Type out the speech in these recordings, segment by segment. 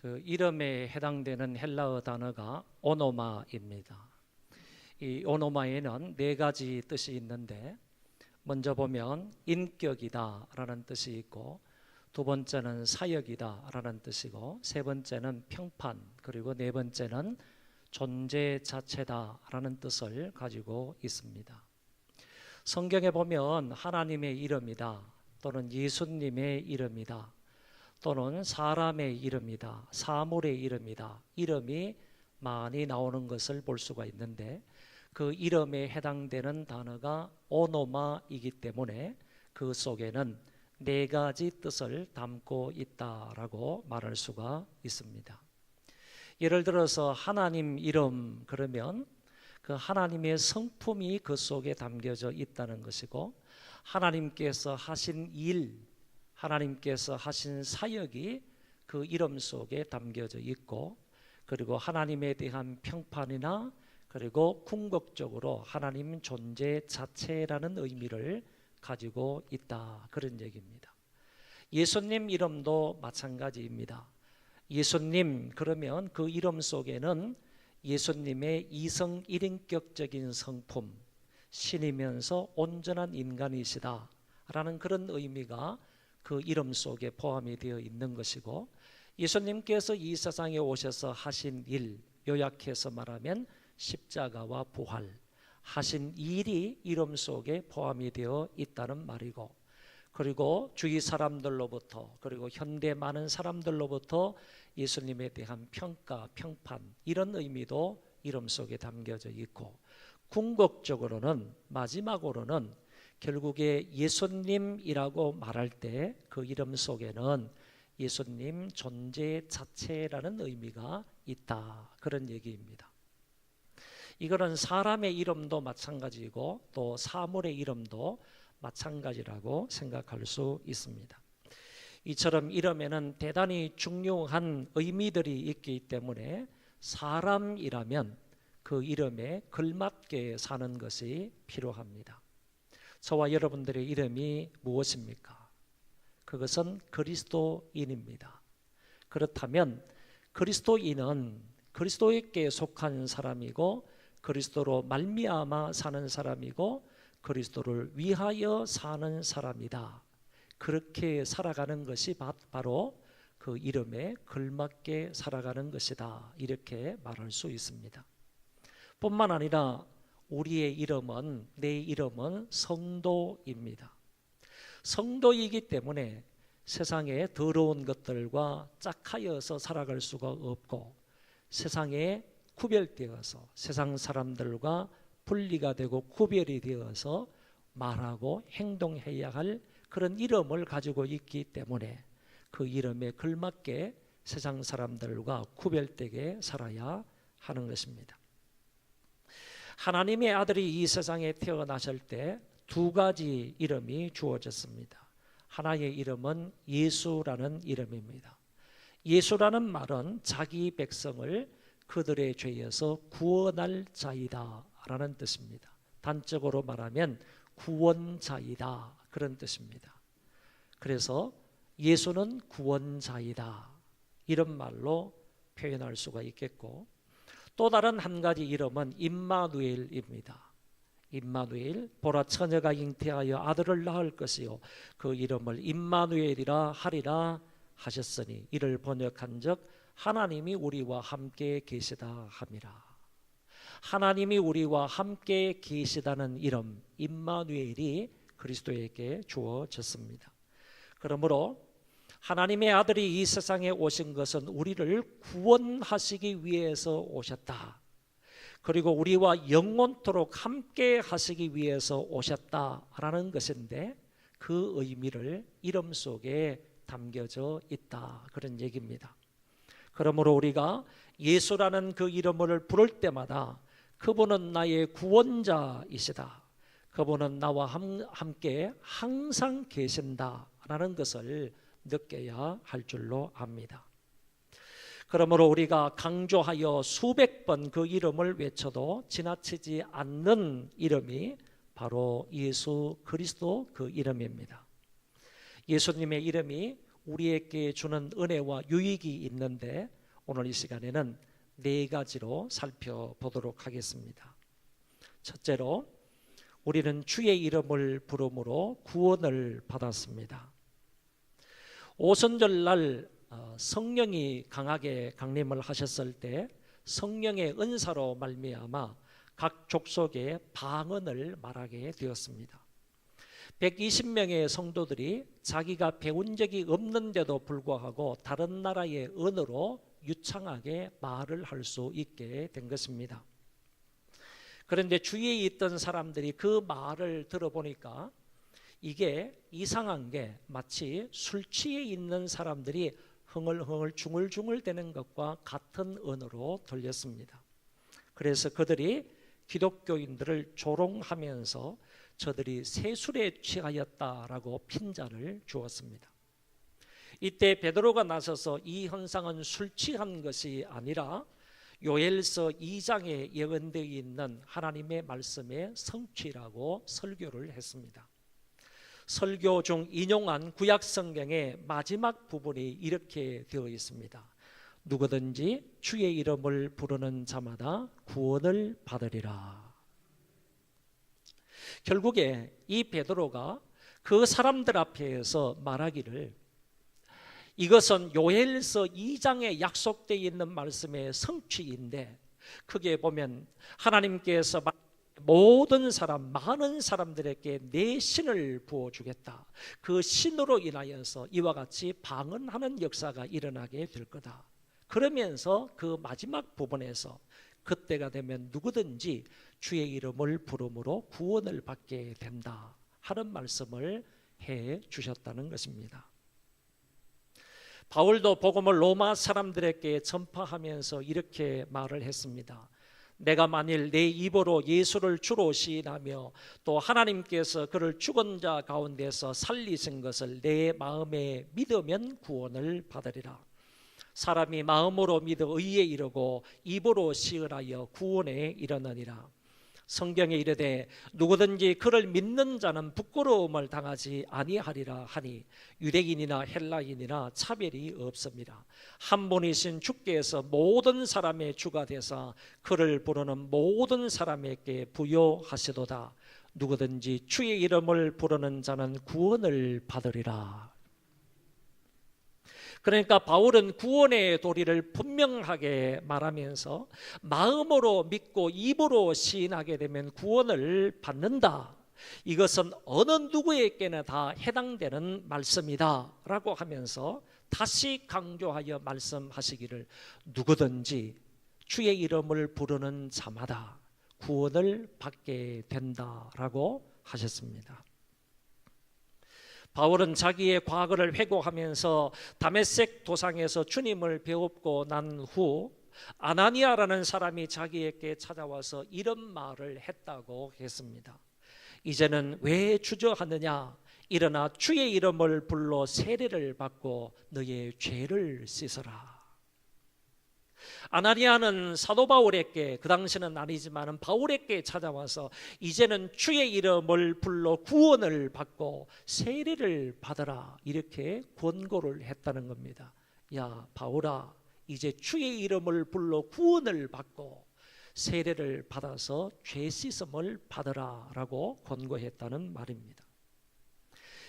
그 이름에 해당되는 헬라어 단어가 오노마입니다. 이 오노마에는 네 가지 뜻이 있는데, 먼저 보면 인격이다 라는 뜻이 있고, 두 번째는 사역이다 라는 뜻이고, 세 번째는 평판, 그리고 네 번째는 존재 자체다 라는 뜻을 가지고 있습니다. 성경에 보면 하나님의 이름이다, 또는 예수님의 이름이다, 또는 사람의 이름이다, 사물의 이름이다, 이름이 많이 나오는 것을 볼 수가 있는데, 그 이름에 해당되는 단어가 오노마이기 때문에 그 속에는 네 가지 뜻을 담고 있다라고 말할 수가 있습니다. 예를 들어서 하나님 이름 그러면 그 하나님의 성품이 그 속에 담겨져 있다는 것이고, 하나님께서 하신 일, 하나님께서 하신 사역이 그 이름 속에 담겨져 있고, 그리고 하나님에 대한 평판이나 그리고 궁극적으로 하나님 존재 자체라는 의미를 가지고 있다, 그런 얘기입니다. 예수님 이름도 마찬가지입니다. 예수님 그러면 그 이름 속에는 예수님의 이성 일인격적인 성품, 신이면서 온전한 인간이시다 라는 그런 의미가 그 이름 속에 포함이 되어 있는 것이고, 예수님께서 이 세상에 오셔서 하신 일, 요약해서 말하면 십자가와 부활, 하신 일이 이름 속에 포함이 되어 있다는 말이고, 그리고 주위 사람들로부터, 그리고 현대 많은 사람들로부터 예수님에 대한 평가, 평판, 이런 의미도 이름 속에 담겨져 있고, 궁극적으로는, 마지막으로는 결국에 예수님이라고 말할 때 그 이름 속에는 예수님 존재 자체라는 의미가 있다, 그런 얘기입니다. 이거는 사람의 이름도 마찬가지고 또 사물의 이름도 마찬가지라고 생각할 수 있습니다. 이처럼 이름에는 대단히 중요한 의미들이 있기 때문에 사람이라면 그 이름에 걸맞게 사는 것이 필요합니다. 저와 여러분들의 이름이 무엇입니까? 그것은 그리스도인입니다. 그렇다면 그리스도인은 그리스도에게 속한 사람이고, 그리스도로 말미암아 사는 사람이고, 그리스도를 위하여 사는 사람이다. 그렇게 살아가는 것이 바로 그 이름에 걸맞게 살아가는 것이다, 이렇게 말할 수 있습니다. 뿐만 아니라 우리의 이름은, 내 이름은 성도입니다. 성도이기 때문에 세상에 더러운 것들과 짝하여서 살아갈 수가 없고, 세상에 구별되어서 세상 사람들과 분리가 되고 구별이 되어서 말하고 행동해야 할 그런 이름을 가지고 있기 때문에 그 이름에 걸맞게 세상 사람들과 구별되게 살아야 하는 것입니다. 하나님의 아들이 이 세상에 태어나실 때 두 가지 이름이 주어졌습니다. 하나의 이름은 예수라는 이름입니다. 예수라는 말은 자기 백성을 그들의 죄에서 구원할 자이다 라는 뜻입니다. 단적으로 말하면 구원자이다, 그런 뜻입니다. 그래서 예수는 구원자이다, 이런 말로 표현할 수가 있겠고, 또 다른 한 가지 이름은 임마누엘입니다. 임마누엘, 보라 처녀가 잉태하여 아들을 낳을 것이요 그 이름을 임마누엘이라 하리라 하셨으니, 이를 번역한즉 하나님이 우리와 함께 계시다 함이라. 하나님이 우리와 함께 계시다는 이름 임마누엘이 그리스도에게 주어졌습니다. 그러므로 하나님의 아들이 이 세상에 오신 것은 우리를 구원하시기 위해서 오셨다, 그리고 우리와 영원토록 함께 하시기 위해서 오셨다라는 것인데, 그 의미를 이름 속에 담겨져 있다, 그런 얘기입니다. 그러므로 우리가 예수라는 그 이름을 부를 때마다 그분은 나의 구원자이시다, 그분은 나와 함께 항상 계신다라는 것을 느껴야 할 줄로 압니다. 그러므로 우리가 강조하여 수백 번 그 이름을 외쳐도 지나치지 않는 이름이 바로 예수 그리스도 그 이름입니다. 예수님의 이름이 우리에게 주는 은혜와 유익이 있는데 오늘 이 시간에는 4가지로 살펴보도록 하겠습니다. 첫째로, 우리는 주의 이름을 부름으로 구원을 받았습니다. 오순절날 성령이 강하게 강림을 하셨을 때 성령의 은사로 말미암아 각 족속에 방언을 말하게 되었습니다. 120명의 성도들이 자기가 배운 적이 없는데도 불구하고 다른 나라의 언어로 유창하게 말을 할 수 있게 된 것입니다. 그런데 주위에 있던 사람들이 그 말을 들어보니까 이게 이상한 게 마치 술 취해 있는 사람들이 흥얼흥얼 중얼중얼대는 것과 같은 언어로 들렸습니다. 그래서 그들이 기독교인들을 조롱하면서 저들이 세술에 취하였다라고 핀잔을 주었습니다. 이때 베드로가 나서서 이 현상은 술 취한 것이 아니라 요엘서 2장에 예언되어 있는 하나님의 말씀의 성취라고 설교를 했습니다. 설교 중 인용한 구약 성경의 마지막 부분이 이렇게 되어 있습니다. 누구든지 주의 이름을 부르는 자마다 구원을 받으리라. 결국에 이 베드로가 그 사람들 앞에서 말하기를 이것은 요엘서 2장에 약속되어 있는 말씀의 성취인데, 크게 보면 하나님께서 모든 사람, 많은 사람들에게 내 신을 부어주겠다. 그 신으로 인하여서 이와 같이 방언하는 역사가 일어나게 될 거다. 그러면서 그 마지막 부분에서 그때가 되면 누구든지 주의 이름을 부름으로 구원을 받게 된다 하는 말씀을 해 주셨다는 것입니다. 바울도 복음을 로마 사람들에게 전파하면서 이렇게 말을 했습니다. 내가 만일 내 입으로 예수를 주로 시인하며 또 하나님께서 그를 죽은 자 가운데서 살리신 것을 내 마음에 믿으면 구원을 받으리라. 사람이 마음으로 믿어 의에 이르고 입으로 시인하여 구원에 이르느니라. 성경에 이르되 누구든지 그를 믿는 자는 부끄러움을 당하지 아니하리라 하니 유대인이나 헬라인이나 차별이 없습니다. 한 분이신 주께서 모든 사람의 주가 되사 그를 부르는 모든 사람에게 부여하시도다. 누구든지 주의 이름을 부르는 자는 구원을 받으리라. 그러니까 바울은 구원의 도리를 분명하게 말하면서 마음으로 믿고 입으로 시인하게 되면 구원을 받는다. 이것은 어느 누구에게나 다 해당되는 말씀이다 라고 하면서 다시 강조하여 말씀하시기를 누구든지 주의 이름을 부르는 자마다 구원을 받게 된다라고 하셨습니다. 바울은 자기의 과거를 회고하면서 다메섹 도상에서 주님을 배웠고 난 후 아나니아라는 사람이 자기에게 찾아와서 이런 말을 했다고 했습니다. 이제는 왜 주저하느냐? 일어나 주의 이름을 불러 세례를 받고 너의 죄를 씻어라. 아나니아는 사도 바울에게, 그 당시는 아니지만 바울에게 찾아와서 이제는 주의 이름을 불러 구원을 받고 세례를 받아라 이렇게 권고를 했다는 겁니다. 야 바울아, 이제 주의 이름을 불러 구원을 받고 세례를 받아서 죄 씻음을 받으라 라고 권고했다는 말입니다.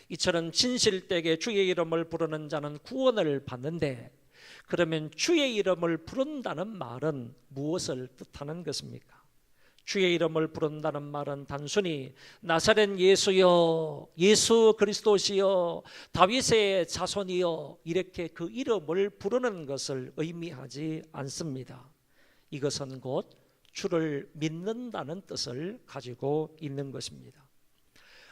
이처럼 진실되게 주의 이름을 부르는 자는 구원을 받는데, 그러면 주의 이름을 부른다는 말은 무엇을 뜻하는 것입니까? 주의 이름을 부른다는 말은 단순히 나사렛 예수여, 예수 그리스도시여, 다윗의 자손이여 이렇게 그 이름을 부르는 것을 의미하지 않습니다. 이것은 곧 주를 믿는다는 뜻을 가지고 있는 것입니다.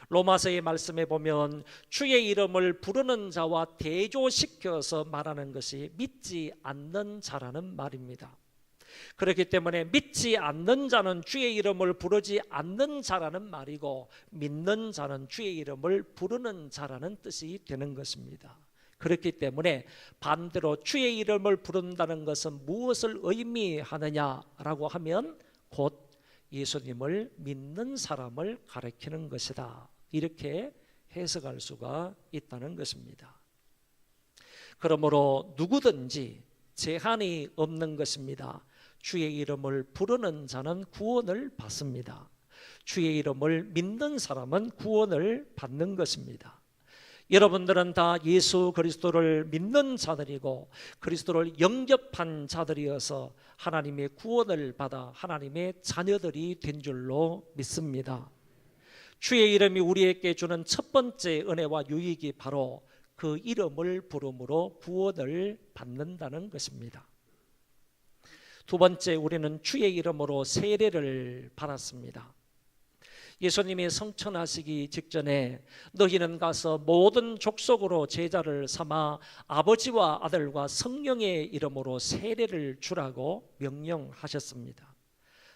로마서의 말씀에 보면 주의 이름을 부르는 자와 대조시켜서 말하는 것이 믿지 않는 자라는 말입니다. 그렇기 때문에 믿지 않는 자는 주의 이름을 부르지 않는 자라는 말이고, 믿는 자는 주의 이름을 부르는 자라는 뜻이 되는 것입니다. 그렇기 때문에 반대로 주의 이름을 부른다는 것은 무엇을 의미하느냐라고 하면 곧 예수님을 믿는 사람을 가리키는 것이다, 이렇게 해석할 수가 있다는 것입니다. 그러므로 누구든지 제한이 없는 것입니다. 주의 이름을 부르는 자는 구원을 받습니다. 주의 이름을 믿는 사람은 구원을 받는 것입니다. 여러분들은 다 예수 그리스도를 믿는 자들이고 그리스도를 영접한 자들이어서 하나님의 구원을 받아 하나님의 자녀들이 된 줄로 믿습니다. 주의 이름이 우리에게 주는 첫 번째 은혜와 유익이 바로 그 이름을 부름으로 구원을 받는다는 것입니다. 두 번째, 우리는 주의 이름으로 세례를 받았습니다. 예수님이 성천하시기 직전에 너희는 가서 모든 족속으로 제자를 삼아 아버지와 아들과 성령의 이름으로 세례를 주라고 명령하셨습니다.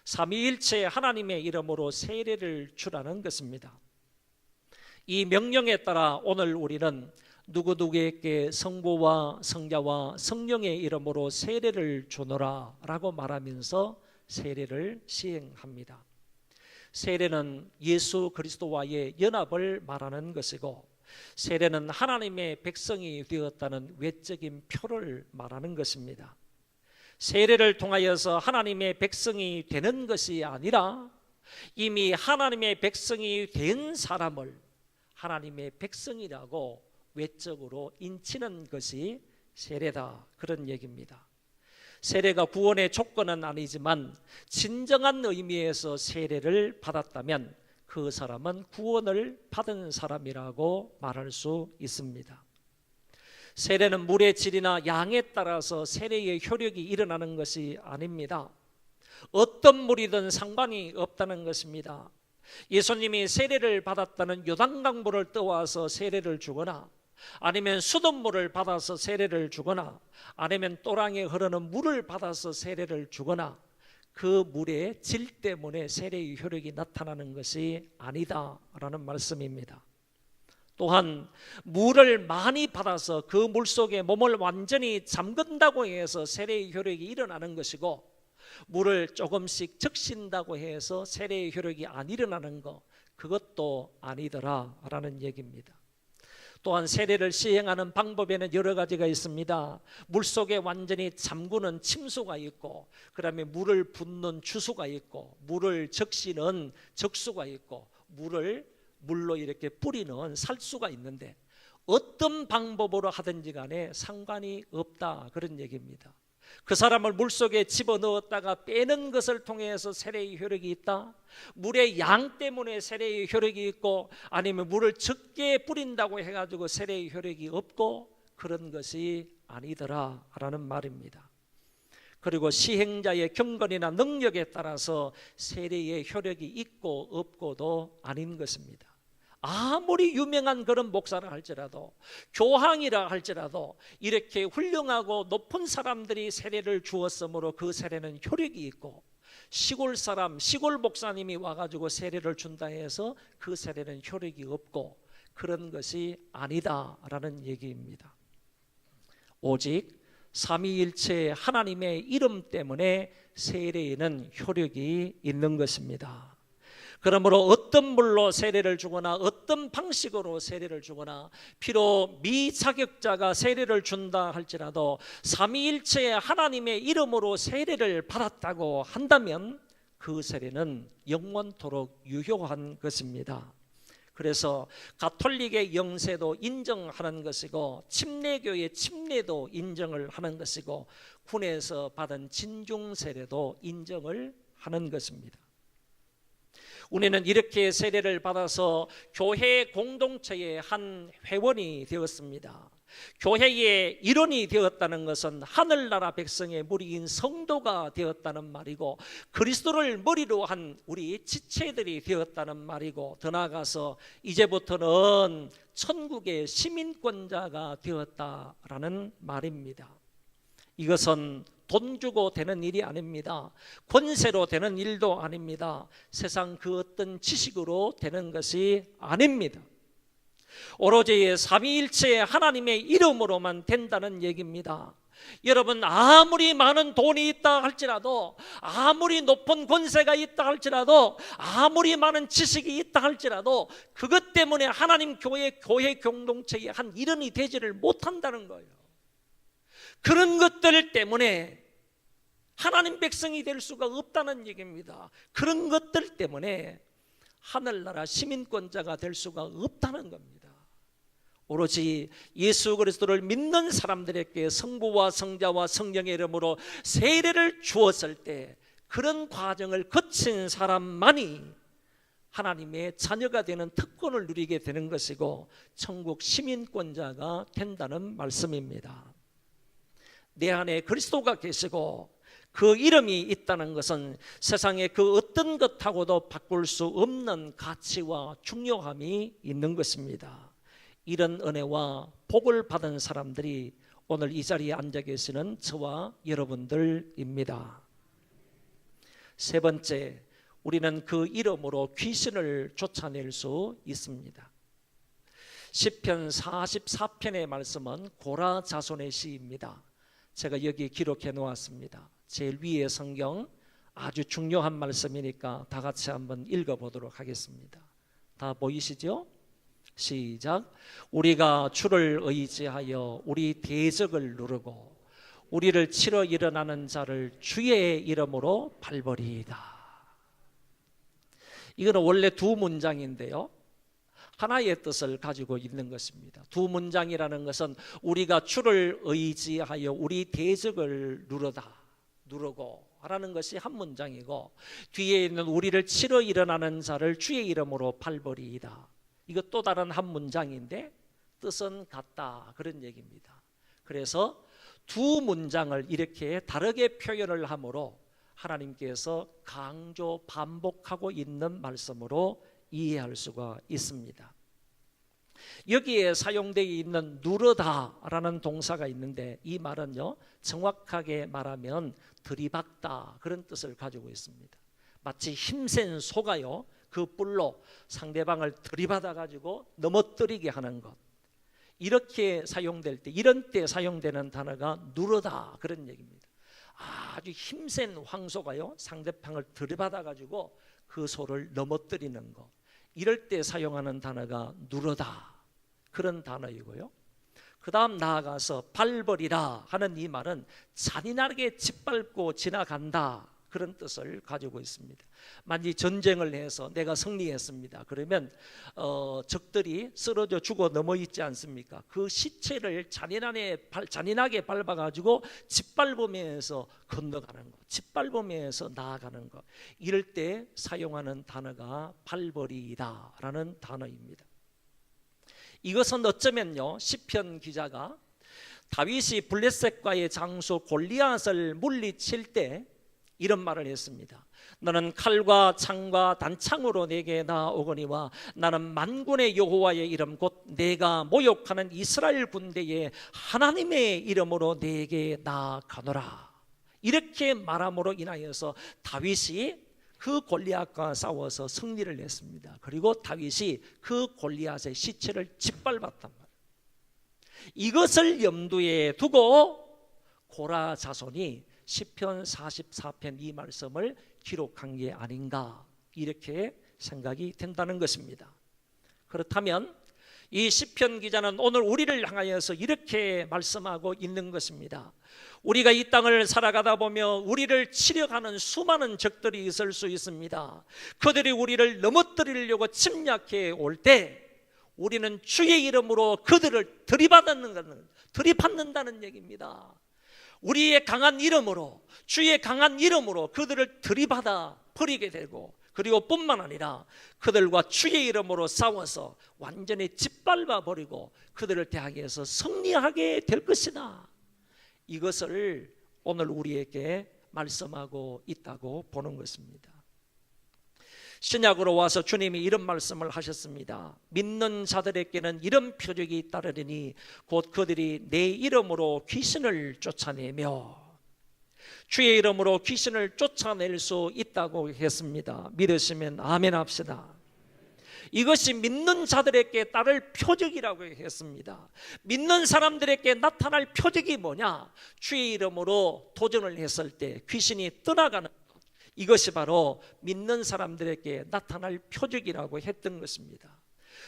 삼위일체 하나님의 이름으로 세례를 주라는 것입니다. 이 명령에 따라 오늘 우리는 누구누구에게 성부와 성자와 성령의 이름으로 세례를 주노라 라고 말하면서 세례를 시행합니다. 세례는 예수 그리스도와의 연합을 말하는 것이고 세례는 하나님의 백성이 되었다는 외적인 표를 말하는 것입니다. 세례를 통하여서 하나님의 백성이 되는 것이 아니라 이미 하나님의 백성이 된 사람을 하나님의 백성이라고 외적으로 인치는 것이 세례다, 그런 얘기입니다. 세례가 구원의 조건은 아니지만 진정한 의미에서 세례를 받았다면 그 사람은 구원을 받은 사람이라고 말할 수 있습니다. 세례는 물의 질이나 양에 따라서 세례의 효력이 일어나는 것이 아닙니다. 어떤 물이든 상관이 없다는 것입니다. 예수님이 세례를 받았다는 요단강물을 떠와서 세례를 주거나 아니면 수돗물을 받아서 세례를 주거나 아니면 또랑에 흐르는 물을 받아서 세례를 주거나 그 물의 질 때문에 세례의 효력이 나타나는 것이 아니다라는 말씀입니다. 또한 물을 많이 받아서 그 물속에 몸을 완전히 잠근다고 해서 세례의 효력이 일어나는 것이고 물을 조금씩 적신다고 해서 세례의 효력이 안 일어나는 것, 그것도 아니더라라는 얘기입니다. 또한 세례를 시행하는 방법에는 여러 가지가 있습니다. 물속에 완전히 잠그는 침수가 있고 그다음에 물을 붓는 주수가 있고 물을 적시는 적수가 있고 물로 이렇게 뿌리는 살수가 있는데 어떤 방법으로 하든지 간에 상관이 없다, 그런 얘기입니다. 그 사람을 물속에 집어넣었다가 빼는 것을 통해서 세례의 효력이 있다, 물의 양 때문에 세례의 효력이 있고 아니면 물을 적게 뿌린다고 해가지고 세례의 효력이 없고 그런 것이 아니더라라는 말입니다. 그리고 시행자의 경건이나 능력에 따라서 세례의 효력이 있고 없고도 아닌 것입니다. 아무리 유명한 그런 목사라 할지라도 교황이라 할지라도 이렇게 훌륭하고 높은 사람들이 세례를 주었으므로 그 세례는 효력이 있고 시골 사람, 시골 목사님이 와가지고 세례를 준다 해서 그 세례는 효력이 없고 그런 것이 아니다라는 얘기입니다. 오직 삼위일체 하나님의 이름 때문에 세례에는 효력이 있는 것입니다. 그러므로 어떤 물로 세례를 주거나 어떤 방식으로 세례를 주거나 비록 미자격자가 세례를 준다 할지라도 삼위일체의 하나님의 이름으로 세례를 받았다고 한다면 그 세례는 영원토록 유효한 것입니다. 그래서 가톨릭의 영세도 인정하는 것이고 침례교의 침례도 인정을 하는 것이고 군에서 받은 진중세례도 인정을 하는 것입니다. 우리는 이렇게 세례를 받아서 교회 공동체의 한 회원이 되었습니다. 교회의 일원이 되었다는 것은 하늘나라 백성의 무리인 성도가 되었다는 말이고 그리스도를 머리로 한 우리 지체들이 되었다는 말이고 더 나아가서 이제부터는 천국의 시민권자가 되었다라는 말입니다. 이것은 돈 주고 되는 일이 아닙니다. 권세로 되는 일도 아닙니다. 세상 그 어떤 지식으로 되는 것이 아닙니다. 오로지 삼위일체 하나님의 이름으로만 된다는 얘기입니다. 여러분, 아무리 많은 돈이 있다 할지라도 아무리 높은 권세가 있다 할지라도 아무리 많은 지식이 있다 할지라도 그것 때문에 하나님 교회 공동체의 한 일원이 되지를 못한다는 거예요. 그런 것들 때문에 하나님 백성이 될 수가 없다는 얘기입니다. 그런 것들 때문에 하늘나라 시민권자가 될 수가 없다는 겁니다. 오로지 예수 그리스도를 믿는 사람들에게 성부와 성자와 성령의 이름으로 세례를 주었을 때 그런 과정을 거친 사람만이 하나님의 자녀가 되는 특권을 누리게 되는 것이고 천국 시민권자가 된다는 말씀입니다. 내 안에 그리스도가 계시고 그 이름이 있다는 것은 세상의 그 어떤 것하고도 바꿀 수 없는 가치와 중요함이 있는 것입니다. 이런 은혜와 복을 받은 사람들이 오늘 이 자리에 앉아 계시는 저와 여러분들입니다. 세 번째, 우리는 그 이름으로 귀신을 쫓아낼 수 있습니다. 시편 44편의 말씀은 고라 자손의 시입니다. 제가 여기 기록해 놓았습니다. 제일 위의 성경 아주 중요한 말씀이니까 다 같이 한번 읽어보도록 하겠습니다. 다 보이시죠? 시작. 우리가 주를 의지하여 우리 대적을 누르고 우리를 치러 일어나는 자를 주의 이름으로 밟으리이다. 이거는 원래 두 문장인데요, 하나의 뜻을 가지고 있는 것입니다. 두 문장이라는 것은 우리가 주를 의지하여 우리 대적을 누르고 하라는 것이 한 문장이고, 뒤에 있는 우리를 치러 일어나는 자를 주의 이름으로 밟으리이다, 이거 또 다른 한 문장인데 뜻은 같다, 그런 얘기입니다. 그래서 두 문장을 이렇게 다르게 표현을 함으로 하나님께서 강조 반복하고 있는 말씀으로 이해할 수가 있습니다. 여기에 사용되어 있는 누르다라는 동사가 있는데 이 말은요, 정확하게 말하면 들이박다, 그런 뜻을 가지고 있습니다. 마치 힘센 소가요, 그 뿔로 상대방을 들이받아 가지고 넘어뜨리게 하는 것, 이렇게 사용될 때, 이런 때 사용되는 단어가 누르다, 그런 얘기입니다. 아주 힘센 황소가요, 상대방을 들이받아 가지고 그 소를 넘어뜨리는 것, 이럴 때 사용하는 단어가 누르다, 그런 단어이고요. 그 다음 나아가서 밟으리라 하는 이 말은 잔인하게 짓밟고 지나간다, 그런 뜻을 가지고 있습니다. 만약 전쟁을 해서 내가 승리했습니다. 그러면 적들이 쓰러져 죽어 넘어 있지 않습니까? 그 시체를 잔인하게 밟아가지고 짓밟으면서 건너가는 것, 짓밟으면서 나아가는 것, 이럴 때 사용하는 단어가 밟으리다라는 단어입니다. 이것은 어쩌면요, 시편 기자가 다윗이 블레셋과의 장수 골리앗을 물리칠 때 이런 말을 했습니다. 너는 칼과 창과 단창으로 내게 나아오거니와 나는 만군의 여호와의 이름 곧 내가 모욕하는 이스라엘 군대의 하나님의 이름으로 내게 나아가노라, 이렇게 말함으로 인하여서 다윗이 그 골리앗과 싸워서 승리를 했습니다. 그리고 다윗이 그 골리앗의 시체를 짓밟았단 말이에요. 이것을 염두에 두고 고라 자손이 시편 44편 이 말씀을 기록한 게 아닌가, 이렇게 생각이 된다는 것입니다. 그렇다면 이 시편 기자는 오늘 우리를 향하여서 이렇게 말씀하고 있는 것입니다. 우리가 이 땅을 살아가다 보면 우리를 치려가는 수많은 적들이 있을 수 있습니다. 그들이 우리를 넘어뜨리려고 침략해 올 때 우리는 주의 이름으로 그들을 들이받는다는 얘기입니다. 우리의 강한 이름으로, 주의 강한 이름으로 그들을 들이받아 버리게 되고, 그리고 뿐만 아니라 그들과 주의 이름으로 싸워서 완전히 짓밟아 버리고 그들을 대항해서 승리하게 될 것이다, 이것을 오늘 우리에게 말씀하고 있다고 보는 것입니다. 신약으로 와서 주님이 이런 말씀을 하셨습니다. 믿는 자들에게는 이런 표적이 따르리니 곧 그들이 내 이름으로 귀신을 쫓아내며, 주의 이름으로 귀신을 쫓아낼 수 있다고 했습니다. 믿으시면 아멘 합시다. 이것이 믿는 자들에게 따를 표적이라고 했습니다. 믿는 사람들에게 나타날 표적이 뭐냐? 주의 이름으로 도전을 했을 때 귀신이 떠나가는 것, 이것이 바로 믿는 사람들에게 나타날 표적이라고 했던 것입니다.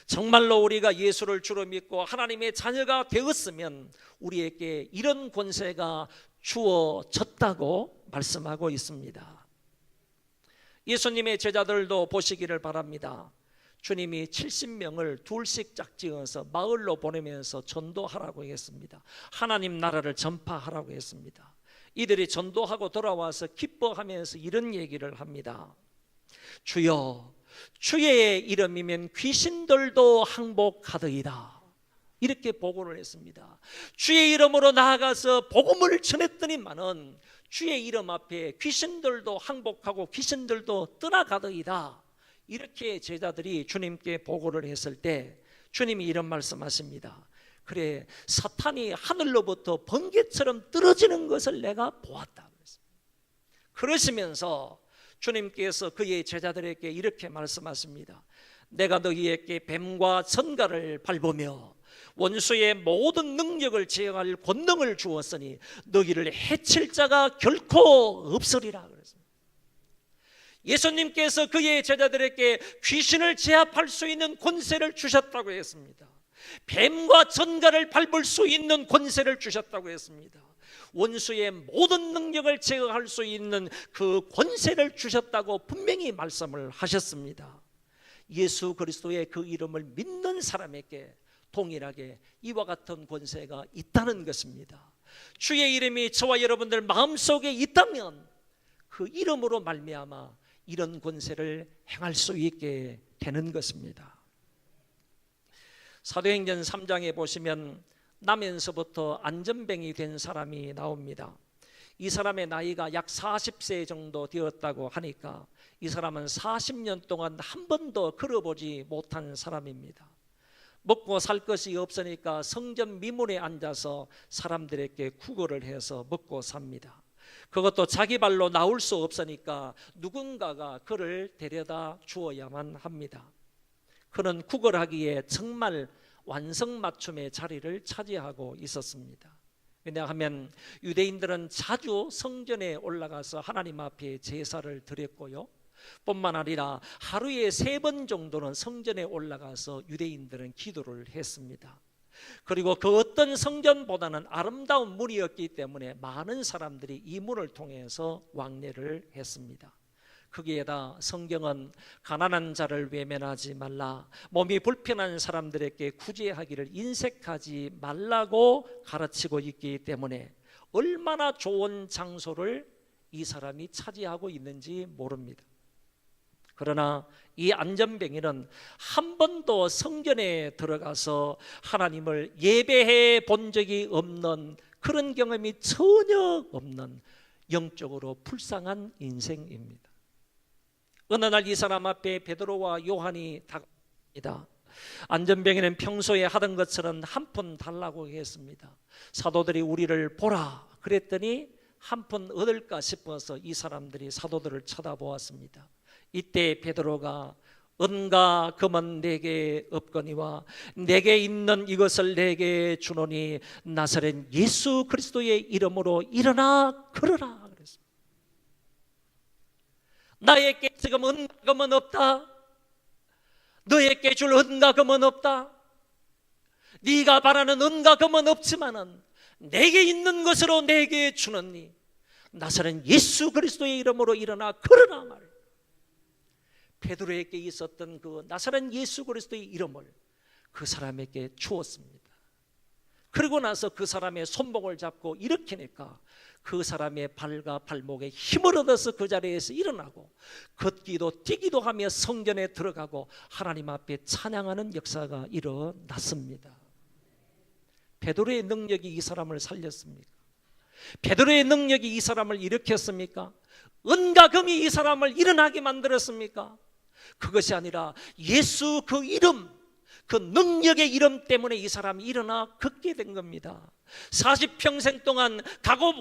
정말로 우리가 예수를 주로 믿고 하나님의 자녀가 되었으면 우리에게 이런 권세가 주어졌다고 말씀하고 있습니다. 예수님의 제자들도 보시기를 바랍니다. 주님이 70명을 둘씩 짝지어서 마을로 보내면서 전도하라고 했습니다. 하나님 나라를 전파하라고 했습니다. 이들이 전도하고 돌아와서 기뻐하면서 이런 얘기를 합니다. 주여, 주의 이름이면 귀신들도 항복하더이다. 이렇게 보고를 했습니다. 주의 이름으로 나아가서 복음을 전했더니만은 주의 이름 앞에 귀신들도 항복하고 귀신들도 떠나가더이다. 이렇게 제자들이 주님께 보고를 했을 때 주님이 이런 말씀하십니다. 그래, 사탄이 하늘로부터 번개처럼 떨어지는 것을 내가 보았다. 그러시면서 주님께서 그의 제자들에게 이렇게 말씀하십니다. 내가 너희에게 뱀과 전갈을 밟으며 원수의 모든 능력을 제어할 권능을 주었으니 너희를 해칠 자가 결코 없으리라 그랬습니다. 예수님께서 그의 제자들에게 귀신을 제압할 수 있는 권세를 주셨다고 했습니다. 뱀과 전갈을 밟을 수 있는 권세를 주셨다고 했습니다. 원수의 모든 능력을 제어할 수 있는 그 권세를 주셨다고 분명히 말씀을 하셨습니다. 예수 그리스도의 그 이름을 믿는 사람에게 동일하게 이와 같은 권세가 있다는 것입니다. 주의 이름이 저와 여러분들 마음속에 있다면 그 이름으로 말미암아 이런 권세를 행할 수 있게 되는 것입니다. 사도행전 3장에 보시면 나면서부터 안전뱅이 된 사람이 나옵니다. 이 사람의 나이가 약 40세 정도 되었다고 하니까 이 사람은 40년 동안 한 번도 걸어보지 못한 사람입니다. 먹고 살 것이 없으니까 성전 미문에 앉아서 사람들에게 구걸을 해서 먹고 삽니다. 그것도 자기 발로 나올 수 없으니까 누군가가 그를 데려다 주어야만 합니다. 그는 구걸하기에 정말 완성맞춤의 자리를 차지하고 있었습니다. 왜냐하면 유대인들은 자주 성전에 올라가서 하나님 앞에 제사를 드렸고요, 뿐만 아니라 하루에 3번 정도는 성전에 올라가서 유대인들은 기도를 했습니다. 그리고 그 어떤 성전보다는 아름다운 문이었기 때문에 많은 사람들이 이 문을 통해서 왕래를 했습니다. 거기에다 성경은 가난한 자를 외면하지 말라, 몸이 불편한 사람들에게 구제하기를 인색하지 말라고 가르치고 있기 때문에 얼마나 좋은 장소를 이 사람이 차지하고 있는지 모릅니다. 그러나 이 안전뱅이는 한 번도 성전에 들어가서 하나님을 예배해 본 적이 없는, 그런 경험이 전혀 없는 영적으로 불쌍한 인생입니다. 어느 날 이 사람 앞에 베드로와 요한이 다가옵니다. 안전뱅이는 평소에 하던 것처럼 한 푼 달라고 했습니다. 사도들이 우리를 보라 그랬더니 한 푼 얻을까 싶어서 이 사람들이 사도들을 쳐다보았습니다. 이때 베드로가 은과 금은 내게 없거니와 내게 있는 이것을 내게 주노니 나사렛 예수 그리스도의 이름으로 일어나 걸어라 그랬습니다. 나에게 지금 은과 금은 없다. 너에게 줄 은과 금은 없다. 네가 바라는 은과 금은 없지만은 내게 있는 것으로 내게 주노니 나사렛 예수 그리스도의 이름으로 일어나 걸어라 말. 베드로에게 있었던 그 나사렛 예수 그리스도의 이름을 그 사람에게 주었습니다. 그리고 나서 그 사람의 손목을 잡고 일으키니까 그 사람의 발과 발목에 힘을 얻어서 그 자리에서 일어나고 걷기도 뛰기도 하며 성전에 들어가고 하나님 앞에 찬양하는 역사가 일어났습니다. 베드로의 능력이 이 사람을 살렸습니까? 베드로의 능력이 이 사람을 일으켰습니까? 은과 금이 이 사람을 일어나게 만들었습니까? 그것이 아니라 예수 그 이름, 그 능력의 이름 때문에 이 사람이 일어나 걷게 된 겁니다. 40평생 동안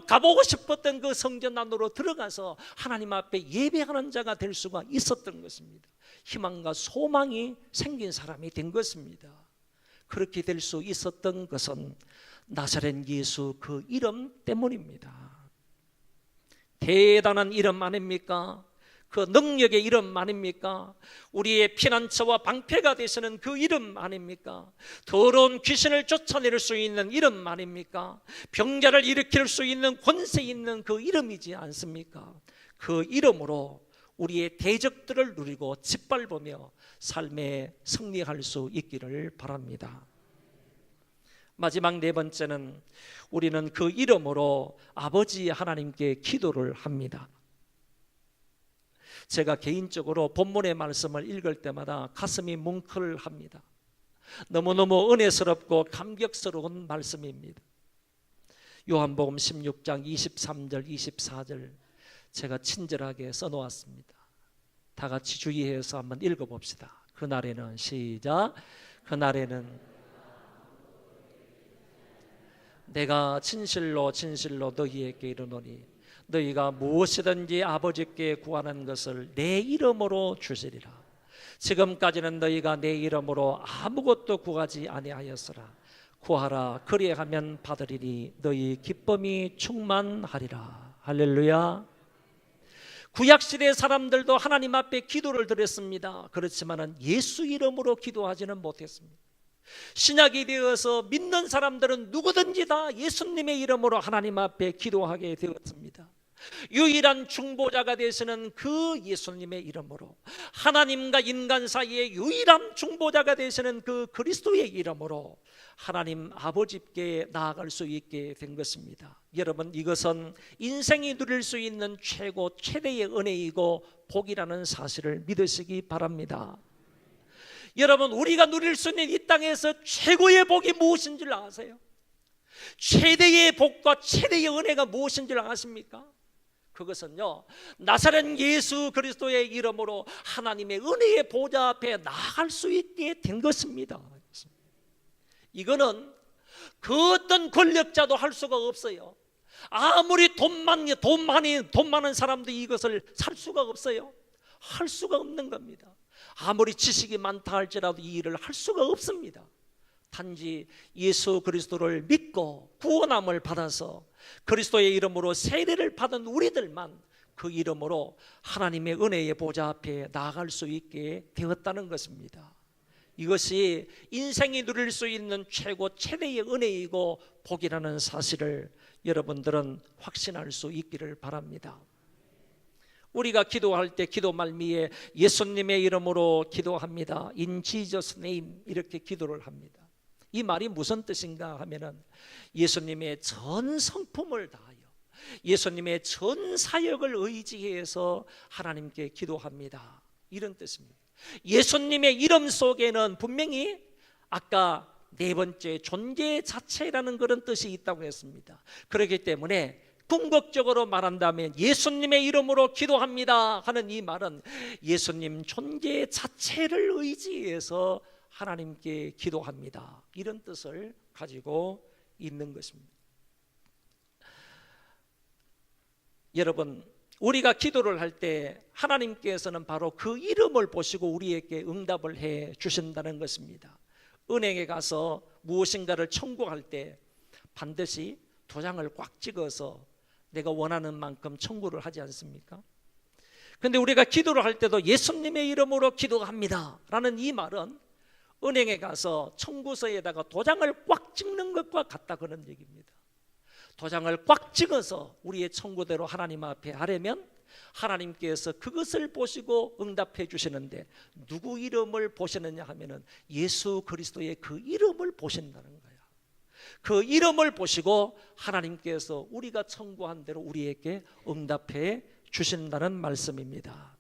가보고 싶었던 그 성전 안으로 들어가서 하나님 앞에 예배하는 자가 될 수가 있었던 것입니다. 희망과 소망이 생긴 사람이 된 것입니다. 그렇게 될 수 있었던 것은 나사렛 예수 그 이름 때문입니다. 대단한 이름 아닙니까? 그 능력의 이름 아닙니까? 우리의 피난처와 방패가 되시는 그 이름 아닙니까? 더러운 귀신을 쫓아낼 수 있는 이름 아닙니까? 병자를 일으킬 수 있는 권세 있는 그 이름이지 않습니까? 그 이름으로 우리의 대적들을 누리고 짓밟으며 삶에 승리할 수 있기를 바랍니다. 마지막 네 번째는 우리는 그 이름으로 아버지 하나님께 기도를 합니다. 제가 개인적으로 본문의 말씀을 읽을 때마다 가슴이 뭉클합니다. 너무너무 은혜스럽고 감격스러운 말씀입니다. 요한복음 16장 23절 24절 제가 친절하게 써놓았습니다. 다 같이 주의해서 한번 읽어봅시다. 그날에는 시작. 그날에는 내가 진실로 진실로 너희에게 이르노니 너희가 무엇이든지 아버지께 구하는 것을 내 이름으로 주시리라. 지금까지는 너희가 내 이름으로 아무것도 구하지 아니하였으나 구하라 그리하면 받으리니 너희 기쁨이 충만하리라. 할렐루야. 구약시대 사람들도 하나님 앞에 기도를 드렸습니다. 그렇지만 예수 이름으로 기도하지는 못했습니다. 신약이 되어서 믿는 사람들은 누구든지 다 예수님의 이름으로 하나님 앞에 기도하게 되었습니다. 유일한 중보자가 되시는 그 예수님의 이름으로, 하나님과 인간 사이의 유일한 중보자가 되시는 그 그리스도의 이름으로 하나님 아버지께 나아갈 수 있게 된 것입니다. 여러분, 이것은 인생이 누릴 수 있는 최고 최대의 은혜이고 복이라는 사실을 믿으시기 바랍니다. 여러분, 우리가 누릴 수 있는 이 땅에서 최고의 복이 무엇인 줄 아세요? 최대의 복과 최대의 은혜가 무엇인 줄 아십니까? 그것은요, 나사렛 예수 그리스도의 이름으로 하나님의 은혜의 보좌 앞에 나아갈 수 있게 된 것입니다. 이거는 그 어떤 권력자도 할 수가 없어요. 아무리 돈 많은 사람도 이것을 살 수가 없어요. 할 수가 없는 겁니다. 아무리 지식이 많다 할지라도 이 일을 할 수가 없습니다. 단지 예수 그리스도를 믿고 구원함을 받아서 그리스도의 이름으로 세례를 받은 우리들만 그 이름으로 하나님의 은혜의 보좌 앞에 나아갈 수 있게 되었다는 것입니다. 이것이 인생이 누릴 수 있는 최고 최대의 은혜이고 복이라는 사실을 여러분들은 확신할 수 있기를 바랍니다. 우리가 기도할 때 기도 말미에 예수님의 이름으로 기도합니다. In Jesus name 이렇게 기도를 합니다. 이 말이 무슨 뜻인가 하면은 예수님의 전 성품을 다하여 예수님의 전 사역을 의지해서 하나님께 기도합니다. 이런 뜻입니다. 예수님의 이름 속에는 분명히 아까 네 번째 존재 자체라는 그런 뜻이 있다고 했습니다. 그렇기 때문에 궁극적으로 말한다면 예수님의 이름으로 기도합니다 하는 이 말은 예수님 존재 자체를 의지해서 하나님께 기도합니다, 이런 뜻을 가지고 있는 것입니다. 여러분, 우리가 기도를 할 때 하나님께서는 바로 그 이름을 보시고 우리에게 응답을 해 주신다는 것입니다. 은행에 가서 무엇인가를 청구할 때 반드시 도장을 꽉 찍어서 내가 원하는 만큼 청구를 하지 않습니까? 그런데 우리가 기도를 할 때도 예수님의 이름으로 기도합니다 라는 이 말은 은행에 가서 청구서에다가 도장을 꽉 찍는 것과 같다, 그런 얘기입니다. 도장을 꽉 찍어서 우리의 청구대로 하나님 앞에 하려면 하나님께서 그것을 보시고 응답해 주시는데 누구 이름을 보시느냐 하면은 예수 그리스도의 그 이름을 보신다는 거예요. 그 이름을 보시고 하나님께서 우리가 청구한 대로 우리에게 응답해 주신다는 말씀입니다.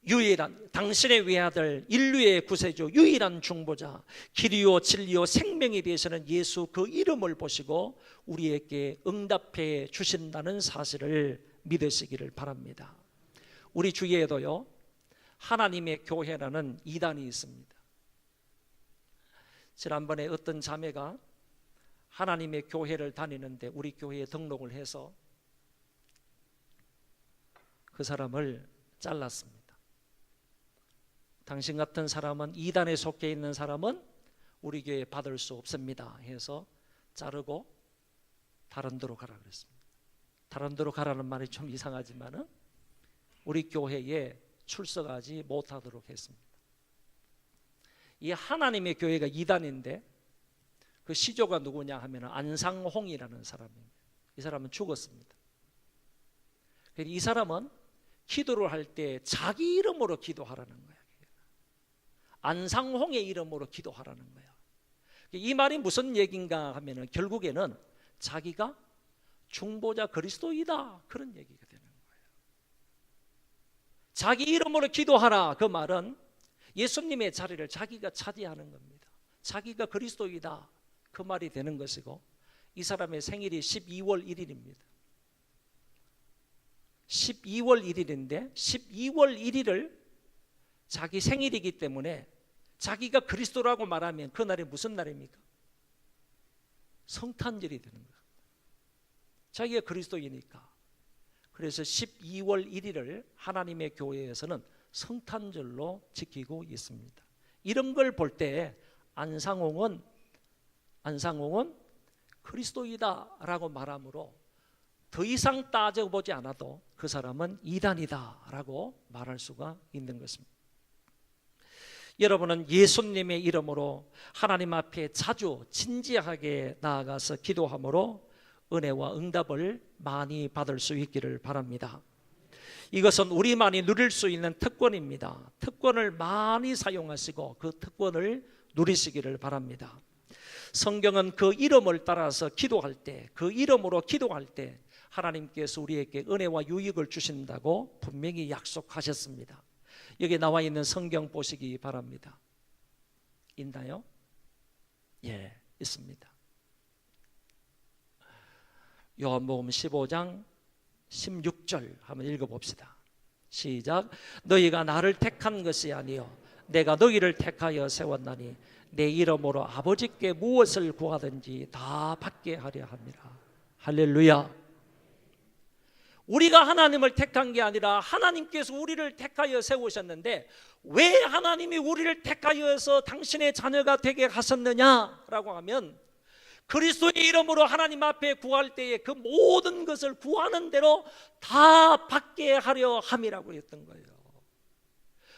유일한 당신의 외아들 인류의 구세주 유일한 중보자 길이요 진리요 생명이 되시는 예수 그 이름을 보시고 우리에게 응답해 주신다는 사실을 믿으시기를 바랍니다. 우리 주위에도요 하나님의 교회라는 이단이 있습니다. 지난번에 어떤 자매가 하나님의 교회를 다니는데 우리 교회에 등록을 해서 그 사람을 잘랐습니다. 당신 같은 사람은 이단에 속해 있는 사람은 우리 교회에 받을 수 없습니다 해서 자르고 다른 데로 가라 그랬습니다. 다른 데로 가라는 말이 좀 이상하지만은 우리 교회에 출석하지 못하도록 했습니다. 이 하나님의 교회가 이단인데 그 시조가 누구냐 하면 안상홍이라는 사람입니다. 이 사람은 죽었습니다. 이 사람은 기도를 할 때 자기 이름으로 기도하라는 거야. 안상홍의 이름으로 기도하라는 거야. 이 말이 무슨 얘기인가 하면 결국에는 자기가 중보자 그리스도이다, 그런 얘기가 되는 거예요. 자기 이름으로 기도하라, 그 말은 예수님의 자리를 자기가 차지하는 겁니다. 자기가 그리스도이다, 그 말이 되는 것이고, 이 사람의 생일이 12월 1일입니다. 12월 1일인데 12월 1일을 자기 생일이기 때문에 자기가 그리스도라고 말하면 그날이 무슨 날입니까? 성탄절이 되는 거예요. 자기가 그리스도이니까. 그래서 12월 1일을 하나님의 교회에서는 성탄절로 지키고 있습니다. 이런 걸 볼 때 안상홍은 그리스도이다라고 말하므로 더 이상 따져보지 않아도 그 사람은 이단이다라고 말할 수가 있는 것입니다. 여러분은 예수님의 이름으로 하나님 앞에 자주 진지하게 나아가서 기도함으로 은혜와 응답을 많이 받을 수 있기를 바랍니다. 이것은 우리만이 누릴 수 있는 특권입니다. 특권을 많이 사용하시고 그 특권을 누리시기를 바랍니다. 성경은 그 이름을 따라서 기도할 때, 그 이름으로 기도할 때 하나님께서 우리에게 은혜와 유익을 주신다고 분명히 약속하셨습니다. 여기 나와 있는 성경 보시기 바랍니다. 있나요? 예, 있습니다. 요한복음 15장 16절 한번 읽어봅시다. 시작. 너희가 나를 택한 것이 아니요 내가 너희를 택하여 세웠나니 내 이름으로 아버지께 무엇을 구하든지 다 받게 하려 함이라. 할렐루야. 우리가 하나님을 택한 게 아니라 하나님께서 우리를 택하여 세우셨는데, 왜 하나님이 우리를 택하여서 당신의 자녀가 되게 하셨느냐라고 하면 그리스도의 이름으로 하나님 앞에 구할 때에 그 모든 것을 구하는 대로 다 받게 하려 함이라고 했던 거예요.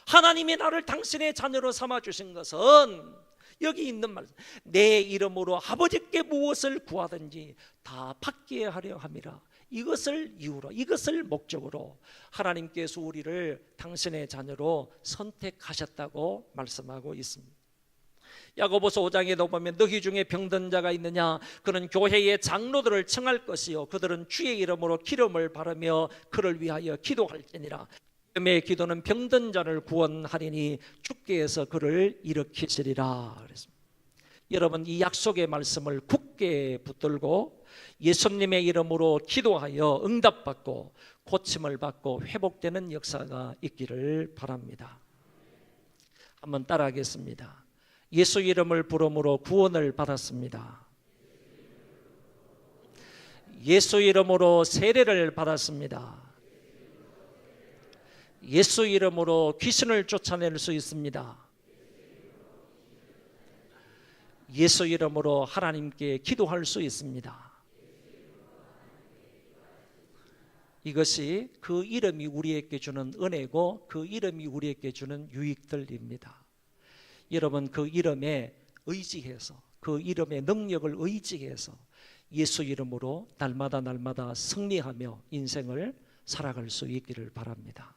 하나님이 나를 당신의 자녀로 삼아주신 것은 여기 있는 말, 내 이름으로 아버지께 무엇을 구하든지 다 받게 하려 함이라. 이것을 이유로, 이것을 목적으로 하나님께서 우리를 당신의 자녀로 선택하셨다고 말씀하고 있습니다. 야고보서 5장에도 보면 너희 중에 병든 자가 있느냐, 그는 교회의 장로들을 청할 것이요 그들은 주의 이름으로 기름을 바르며 그를 위하여 기도할지니라. 기름의 기도는 병든 자를 구원하리니 주께 해서 그를 일으키시리라 그랬습니다. 여러분, 이 약속의 말씀을 굳게 붙들고 예수님의 이름으로 기도하여 응답받고 고침을 받고 회복되는 역사가 있기를 바랍니다. 한번 따라하겠습니다. 예수 이름을 부름으로 구원을 받았습니다. 예수 이름으로 세례를 받았습니다. 예수 이름으로 귀신을 쫓아낼 수 있습니다. 예수 이름으로 하나님께 기도할 수 있습니다. 이것이 그 이름이 우리에게 주는 은혜고 그 이름이 우리에게 주는 유익들입니다. 여러분, 그 이름에 의지해서, 그 이름의 능력을 의지해서 예수 이름으로 날마다 승리하며 인생을 살아갈 수 있기를 바랍니다.